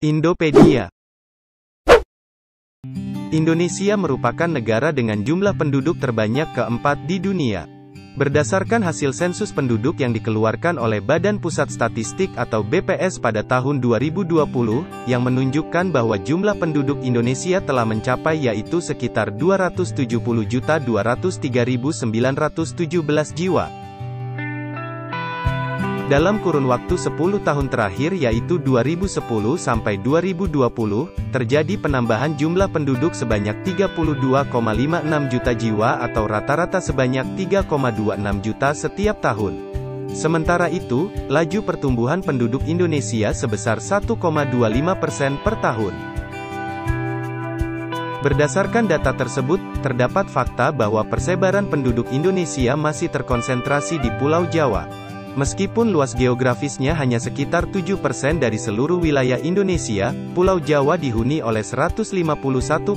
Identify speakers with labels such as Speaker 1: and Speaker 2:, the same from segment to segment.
Speaker 1: Indopedia. Indonesia merupakan negara dengan jumlah penduduk terbanyak keempat di dunia. Berdasarkan hasil sensus penduduk yang dikeluarkan oleh Badan Pusat Statistik atau BPS pada tahun 2020, yang menunjukkan bahwa jumlah penduduk Indonesia telah mencapai yaitu sekitar 270.203.917 jiwa. Dalam kurun waktu 10 tahun terakhir yaitu 2010 sampai 2020, terjadi penambahan jumlah penduduk sebanyak 32,56 juta jiwa atau rata-rata sebanyak 3,26 juta setiap tahun. Sementara itu, laju pertumbuhan penduduk Indonesia sebesar 1,25% per tahun. Berdasarkan data tersebut, terdapat fakta bahwa persebaran penduduk Indonesia masih terkonsentrasi di Pulau Jawa. Meskipun luas geografisnya hanya sekitar 7% dari seluruh wilayah Indonesia, Pulau Jawa dihuni oleh 151,59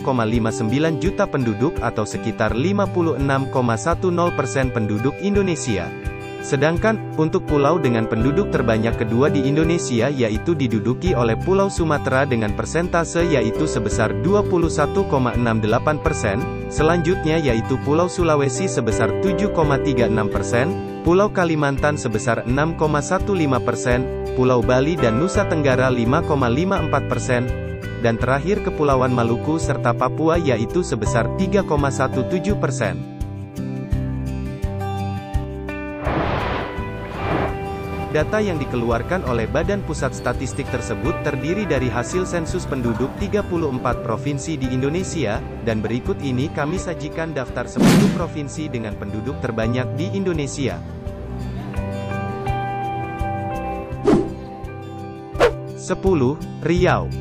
Speaker 1: juta penduduk atau sekitar 56,10% penduduk Indonesia. Sedangkan, untuk pulau dengan penduduk terbanyak kedua di Indonesia yaitu diduduki oleh Pulau Sumatera dengan persentase yaitu sebesar 21,68%, selanjutnya yaitu Pulau Sulawesi sebesar 7,36%, Pulau Kalimantan sebesar 6,15%, Pulau Bali dan Nusa Tenggara 5,54%, dan terakhir Kepulauan Maluku serta Papua yaitu sebesar 3,17%. Data yang dikeluarkan oleh Badan Pusat Statistik tersebut terdiri dari hasil sensus penduduk 34 provinsi di Indonesia, dan berikut ini kami sajikan daftar 10 provinsi dengan penduduk terbanyak di Indonesia. 10. Riau.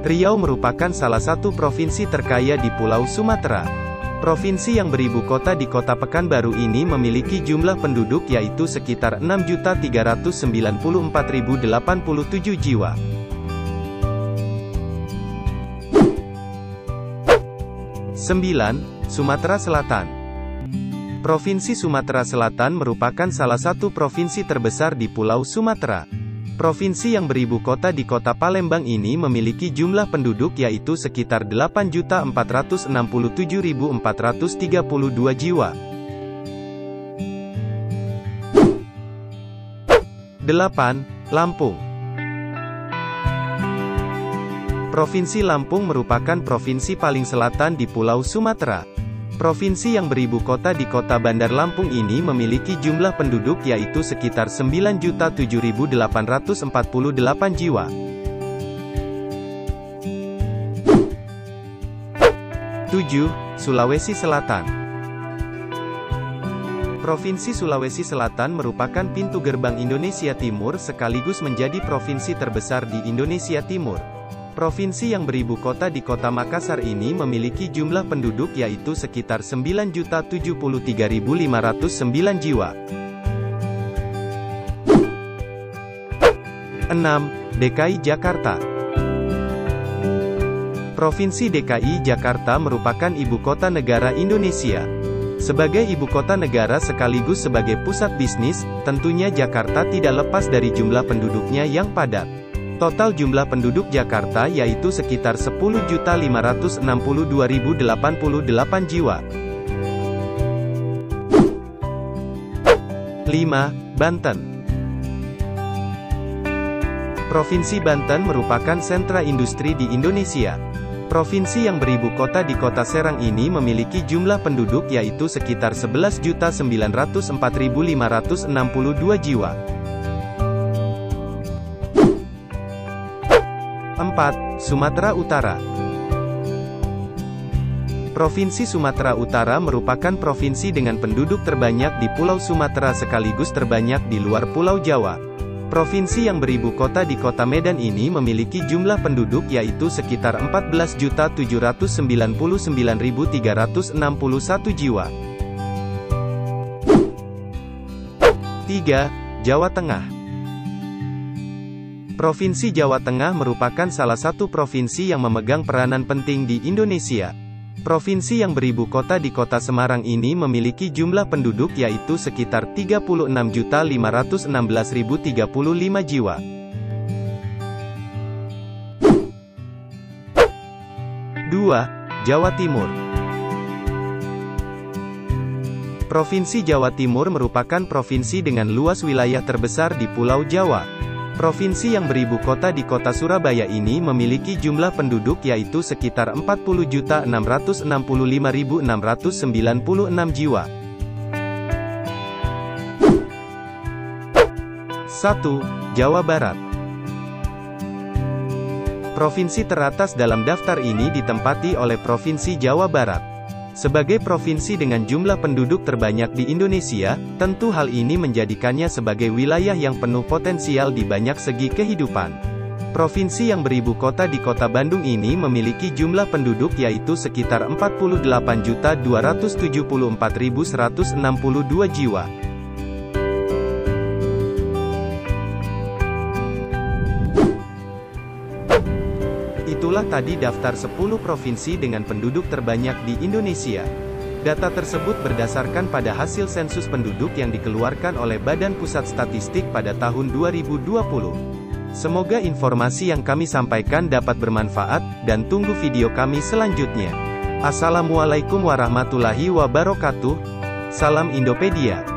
Speaker 1: Riau merupakan salah satu provinsi terkaya di Pulau Sumatera. Provinsi yang beribu kota di Kota Pekanbaru ini memiliki jumlah penduduk yaitu sekitar 6.394.087 jiwa. 9. Sumatera Selatan. Provinsi Sumatera Selatan merupakan salah satu provinsi terbesar di Pulau Sumatera. Provinsi yang beribu kota di Kota Palembang ini memiliki jumlah penduduk yaitu sekitar 8.467.432 jiwa. 8. Lampung. Provinsi Lampung merupakan provinsi paling selatan di Pulau Sumatera. Provinsi yang beribu kota di Kota Bandar Lampung ini memiliki jumlah penduduk yaitu sekitar 9.007.848 jiwa. 7. Sulawesi Selatan. Provinsi Sulawesi Selatan merupakan pintu gerbang Indonesia Timur sekaligus menjadi provinsi terbesar di Indonesia Timur. Provinsi yang beribu kota di Kota Makassar ini memiliki jumlah penduduk yaitu sekitar 9.073.509 jiwa. 6. DKI Jakarta. Provinsi DKI Jakarta merupakan ibu kota negara Indonesia. Sebagai ibu kota negara sekaligus sebagai pusat bisnis, tentunya Jakarta tidak lepas dari jumlah penduduknya yang padat. Total jumlah penduduk Jakarta yaitu sekitar 10.562.088 jiwa. 5. Banten. Provinsi Banten merupakan sentra industri di Indonesia. Provinsi yang beribu kota di Kota Serang ini memiliki jumlah penduduk yaitu sekitar 11.904.562 jiwa. 4. Sumatera Utara. Provinsi Sumatera Utara merupakan provinsi dengan penduduk terbanyak di Pulau Sumatera sekaligus terbanyak di luar Pulau Jawa. Provinsi yang beribu kota di Kota Medan ini memiliki jumlah penduduk yaitu sekitar 14.799.361 jiwa. 3. Jawa Tengah. Provinsi Jawa Tengah merupakan salah satu provinsi yang memegang peranan penting di Indonesia. Provinsi yang beribu kota di Kota Semarang ini memiliki jumlah penduduk yaitu sekitar 36.516.035 jiwa. 2. Jawa Timur. Provinsi Jawa Timur merupakan provinsi dengan luas wilayah terbesar di Pulau Jawa. Provinsi yang beribu kota di kota Surabaya ini memiliki jumlah penduduk yaitu sekitar 40.665.696 jiwa. 1. Jawa Barat. Provinsi teratas dalam daftar ini ditempati oleh Provinsi Jawa Barat. Sebagai provinsi dengan jumlah penduduk terbanyak di Indonesia, tentu hal ini menjadikannya sebagai wilayah yang penuh potensial di banyak segi kehidupan. Provinsi yang beribu kota di Kota Bandung ini memiliki jumlah penduduk yaitu sekitar 48.274.162 jiwa. Itulah tadi daftar 10 provinsi dengan penduduk terbanyak di Indonesia. Data tersebut berdasarkan pada hasil sensus penduduk yang dikeluarkan oleh Badan Pusat Statistik pada tahun 2020. Semoga informasi yang kami sampaikan dapat bermanfaat, dan tunggu video kami selanjutnya. Assalamualaikum warahmatullahi wabarakatuh. Salam Indopedia.